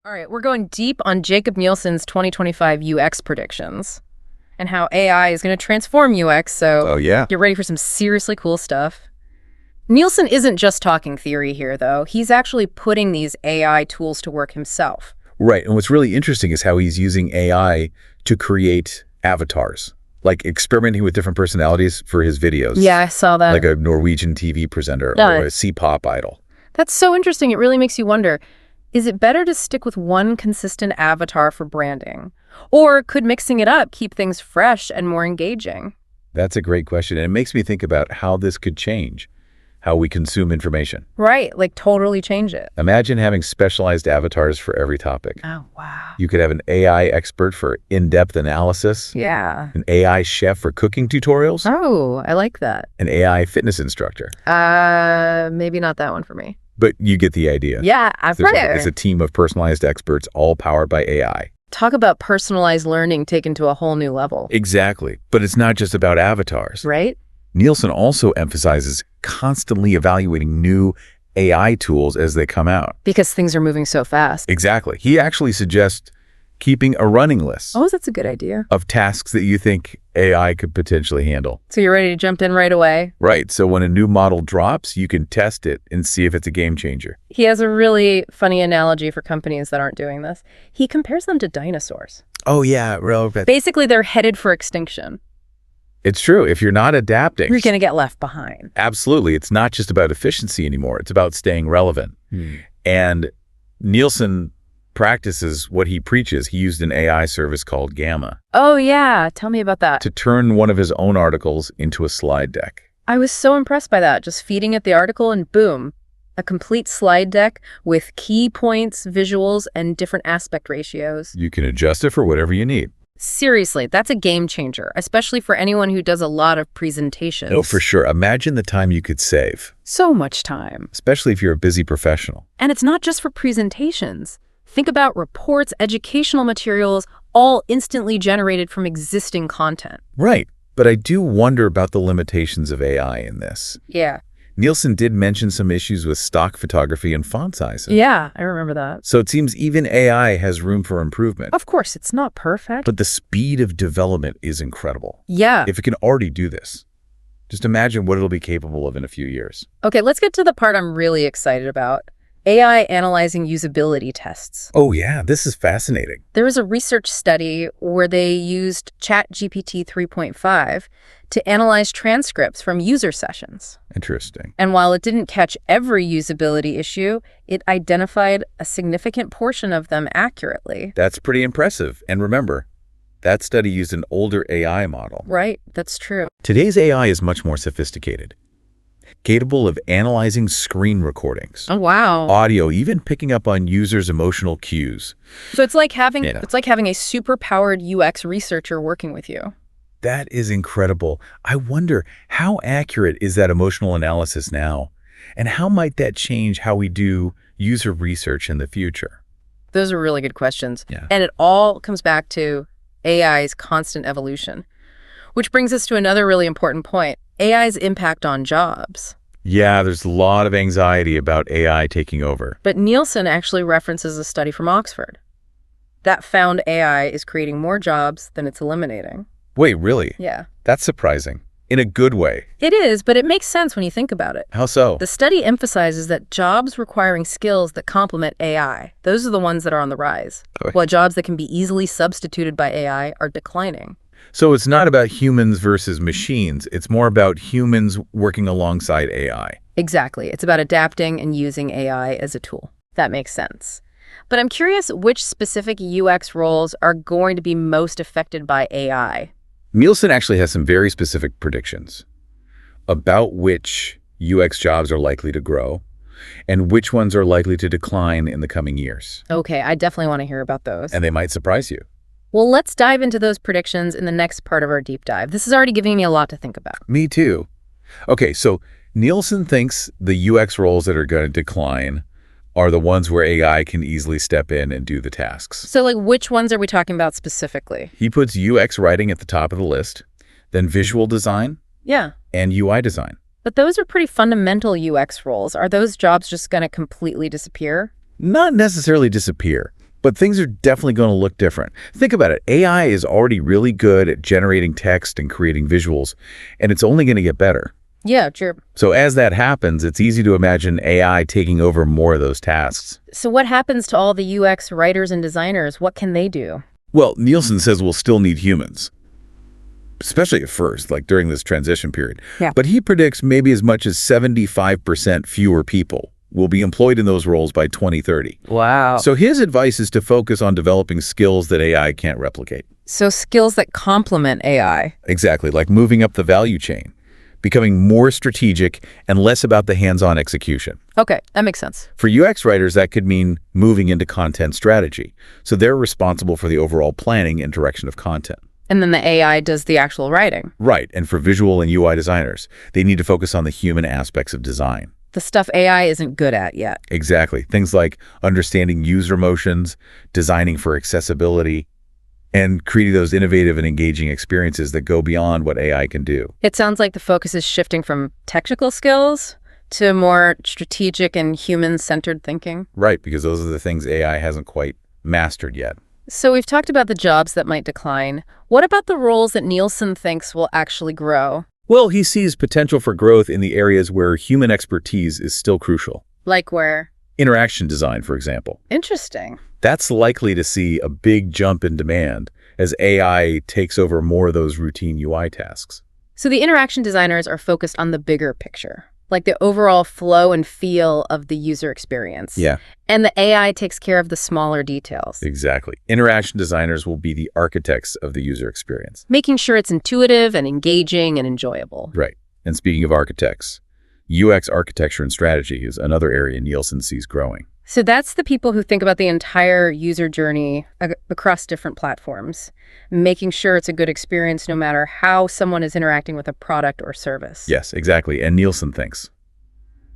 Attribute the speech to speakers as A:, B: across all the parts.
A: All right, we're going deep on Jakob Nielsen's 2025 UX predictions and how AI is going to transform UX, so get ready for some seriously cool stuff. Nielsen isn't just talking theory here, though. He's actually putting these AI tools to work himself.
B: Right, and what's really interesting is how he's using AI to create avatars, like experimenting with different personalities for his videos.
A: Yeah, I saw that.
B: Like a Norwegian TV presenter or a C-pop idol.
A: That's so interesting. It really makes you wonder, is it better to stick with one consistent avatar for branding? Or could mixing it up keep things fresh and more engaging?
B: That's a great question, and it makes me think about how this could change how we consume information.
A: Right, like totally change it.
B: Imagine having specialized avatars for every topic.
A: Oh, wow.
B: You could have an AI expert for in-depth analysis.
A: Yeah.
B: An AI chef for cooking tutorials.
A: Oh, I like that.
B: An AI fitness instructor.
A: Maybe not that one for me.
B: But you get the idea.
A: Yeah, I've read it.
B: It's a team of personalized experts, all powered by AI.
A: Talk about personalized learning taken to a whole new level.
B: Exactly. But it's not just about avatars.
A: Right?
B: Nielsen also emphasizes constantly evaluating new AI tools as they come out.
A: Because things are moving so fast.
B: Exactly. He actually suggests keeping a running list.
A: Oh, that's a good idea.
B: Of tasks that you think AI could potentially handle.
A: So you're ready to jump in right away?
B: Right. So when a new model drops, you can test it and see if it's a game changer.
A: He has a really funny analogy for companies that aren't doing this. He compares them to dinosaurs.
B: Oh, yeah.
A: Basically, they're headed for extinction.
B: It's true. If you're not adapting,
A: you're going to get left behind.
B: Absolutely. It's not just about efficiency anymore. It's about staying relevant. And Nielsen practices what he preaches. He used an AI service called Gamma.
A: Oh, yeah. Tell me about that.
B: To turn one of his own articles into a slide deck.
A: I was so impressed by that. Just feeding it the article and boom, a complete slide deck with key points, visuals, and different aspect ratios.
B: You can adjust it for whatever you need.
A: Seriously, that's a game changer, especially for anyone who does a lot of presentations.
B: Oh, for sure. Imagine the time you could save.
A: So much time.
B: Especially if you're a busy professional.
A: And it's not just for presentations. Think about reports, educational materials, all instantly generated from existing content.
B: Right. But I do wonder about the limitations of AI in this.
A: Yeah.
B: Nielsen did mention some issues with stock photography and font sizes.
A: Yeah, I remember that.
B: So it seems even AI has room for improvement.
A: Of course, it's not perfect.
B: But the speed of development is incredible.
A: Yeah.
B: If it can already do this, just imagine what it'll be capable of in a few years.
A: Okay, let's get to the part I'm really excited about. AI analyzing usability tests.
B: Oh yeah, this is fascinating.
A: There was a research study where they used ChatGPT 3.5 to analyze transcripts from user sessions.
B: Interesting.
A: And while it didn't catch every usability issue, it identified a significant portion of them accurately.
B: That's pretty impressive. And remember, that study used an older AI model.
A: Right, that's true.
B: Today's AI is much more sophisticated. Capable of analyzing screen recordings.
A: Oh, wow.
B: Audio, even picking up on users' emotional cues.
A: So it's like having a super-powered UX researcher working with you.
B: That is incredible. I wonder, how accurate is that emotional analysis now? And how might that change how we do user research in the future?
A: Those are really good questions.
B: Yeah.
A: And it all comes back to AI's constant evolution. Which brings us to another really important point. AI's impact on jobs.
B: Yeah, there's a lot of anxiety about AI taking over.
A: But Nielsen actually references a study from Oxford that found AI is creating more jobs than it's eliminating.
B: Wait, really?
A: Yeah.
B: That's surprising. In a good way.
A: It is, but it makes sense when you think about it.
B: How so?
A: The study emphasizes that jobs requiring skills that complement AI, those are the ones that are on the rise, while jobs that can be easily substituted by AI are declining.
B: So it's not about humans versus machines. It's more about humans working alongside AI.
A: Exactly. It's about adapting and using AI as a tool. That makes sense. But I'm curious which specific UX roles are going to be most affected by AI.
B: Nielsen actually has some very specific predictions about which UX jobs are likely to grow and which ones are likely to decline in the coming years.
A: Okay, I definitely want to hear about those.
B: And they might surprise you.
A: Well, let's dive into those predictions in the next part of our deep dive. This is already giving me a lot to think about.
B: Me too. Okay, so Nielsen thinks the UX roles that are going to decline are the ones where AI can easily step in and do the tasks.
A: So, like, which ones are we talking about specifically?
B: He puts UX writing at the top of the list, then visual design,
A: yeah,
B: and UI design.
A: But those are pretty fundamental UX roles. Are those jobs just going to completely disappear?
B: Not necessarily disappear, But things are definitely going to look different. Think about it. AI is already really good at generating text and creating visuals, and it's only going to get better.
A: Yeah, sure.
B: So as that happens, it's easy to imagine AI taking over more of those tasks.
A: So what happens to all the UX writers and designers? What can they do?
B: Well, Nielsen says we'll still need humans, especially at first, like during this transition period.
A: Yeah.
B: But he predicts maybe as much as 75% fewer people will be employed in those roles by 2030.
A: Wow.
B: So his advice is to focus on developing skills that AI can't replicate.
A: So skills that complement AI.
B: Exactly, like moving up the value chain, becoming more strategic and less about the hands-on execution.
A: Okay, that makes sense.
B: For UX writers, that could mean moving into content strategy. So they're responsible for the overall planning and direction of content.
A: And then the AI does the actual writing.
B: Right, and for visual and UI designers, they need to focus on the human aspects of design.
A: The stuff AI isn't good at yet.
B: Exactly. Things like understanding user emotions, designing for accessibility, and creating those innovative and engaging experiences that go beyond what AI can do.
A: It sounds like the focus is shifting from technical skills to more strategic and human-centered thinking.
B: Right, because those are the things AI hasn't quite mastered yet.
A: So we've talked about the jobs that might decline. What about the roles that Nielsen thinks will actually grow?
B: Well, he sees potential for growth in the areas where human expertise is still crucial.
A: Like where?
B: Interaction design, for example.
A: Interesting.
B: That's likely to see a big jump in demand as AI takes over more of those routine UI tasks.
A: So the interaction designers are focused on the bigger picture, like the overall flow and feel of the user experience.
B: Yeah.
A: And the AI takes care of the smaller details.
B: Exactly. Interaction designers will be the architects of the user experience.
A: Making sure it's intuitive and engaging and enjoyable.
B: Right. And speaking of architects, UX architecture and strategy is another area Nielsen sees growing.
A: So that's the people who think about the entire user journey across different platforms, making sure it's a good experience no matter how someone is interacting with a product or service.
B: Yes, exactly. And Nielsen thinks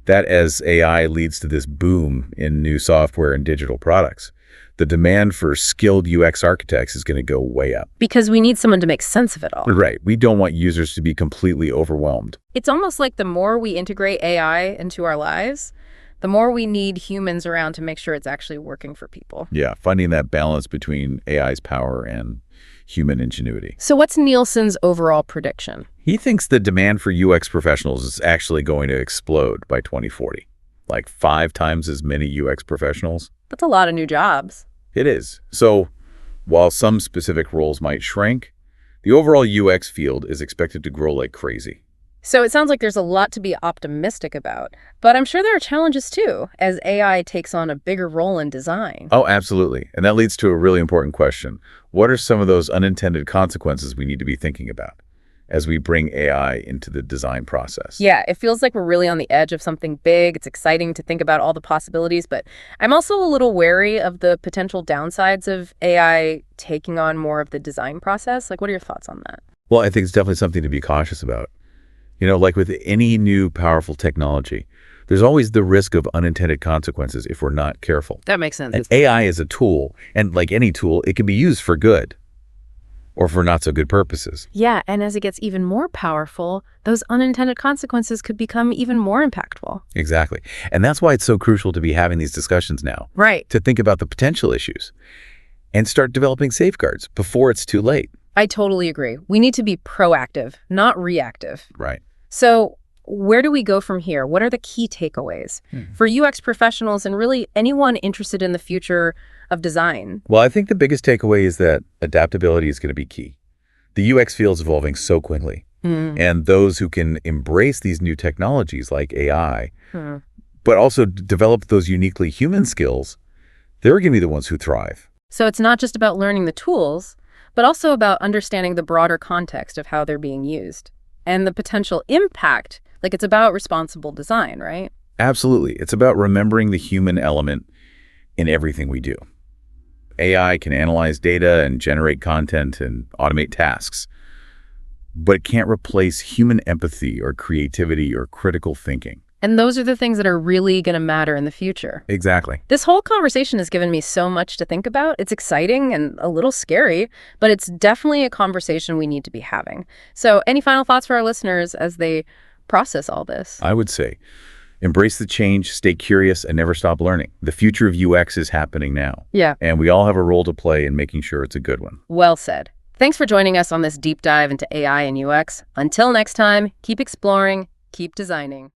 B: that as AI leads to this boom in new software and digital products, the demand for skilled UX architects is going to go way up.
A: Because we need someone to make sense of it all.
B: Right. We don't want users to be completely overwhelmed.
A: It's almost like the more we integrate AI into our lives, the more we need humans around to make sure it's actually working for people.
B: Yeah, finding that balance between AI's power and human ingenuity.
A: So what's Nielsen's overall prediction?
B: He thinks the demand for UX professionals is actually going to explode by 2040. Like 5 times as many UX professionals.
A: That's a lot of new jobs.
B: It is. So while some specific roles might shrink, the overall UX field is expected to grow like crazy.
A: So it sounds like there's a lot to be optimistic about, but I'm sure there are challenges too, as AI takes on a bigger role in design.
B: Oh, absolutely. And that leads to a really important question. What are some of those unintended consequences we need to be thinking about as we bring AI into the design process?
A: Yeah, it feels like we're really on the edge of something big. It's exciting to think about all the possibilities, but I'm also a little wary of the potential downsides of AI taking on more of the design process. Like, what are your thoughts on that?
B: Well, I think it's definitely something to be cautious about. You know, like with any new powerful technology, there's always the risk of unintended consequences if we're not careful.
A: That makes sense.
B: And AI is a tool, and like any tool, it can be used for good or for not so good purposes.
A: Yeah, and as it gets even more powerful, those unintended consequences could become even more impactful.
B: Exactly. And that's why it's so crucial to be having these discussions now.
A: Right.
B: To think about the potential issues and start developing safeguards before it's too late.
A: I totally agree. We need to be proactive, not reactive.
B: Right.
A: So where do we go from here? What are the key takeaways for UX professionals and really anyone interested in the future of design?
B: Well, I think the biggest takeaway is that adaptability is going to be key. The UX field is evolving so quickly. And those who can embrace these new technologies like AI, but also develop those uniquely human skills, they're going to be the ones who thrive.
A: So it's not just about learning the tools, but also about understanding the broader context of how they're being used and the potential impact. Like, it's about responsible design, right?
B: Absolutely. It's about remembering the human element in everything we do. AI can analyze data and generate content and automate tasks, but it can't replace human empathy or creativity or critical thinking.
A: And those are the things that are really going to matter in the future.
B: Exactly.
A: This whole conversation has given me so much to think about. It's exciting and a little scary, but it's definitely a conversation we need to be having. So any final thoughts for our listeners as they process all this?
B: I would say Embrace the change, stay curious, and never stop learning. The future of UX is happening now.
A: Yeah.
B: And we all have a role to play in making sure it's a good one.
A: Well said. Thanks for joining us on this deep dive into AI and UX. Until next time, keep exploring, keep designing.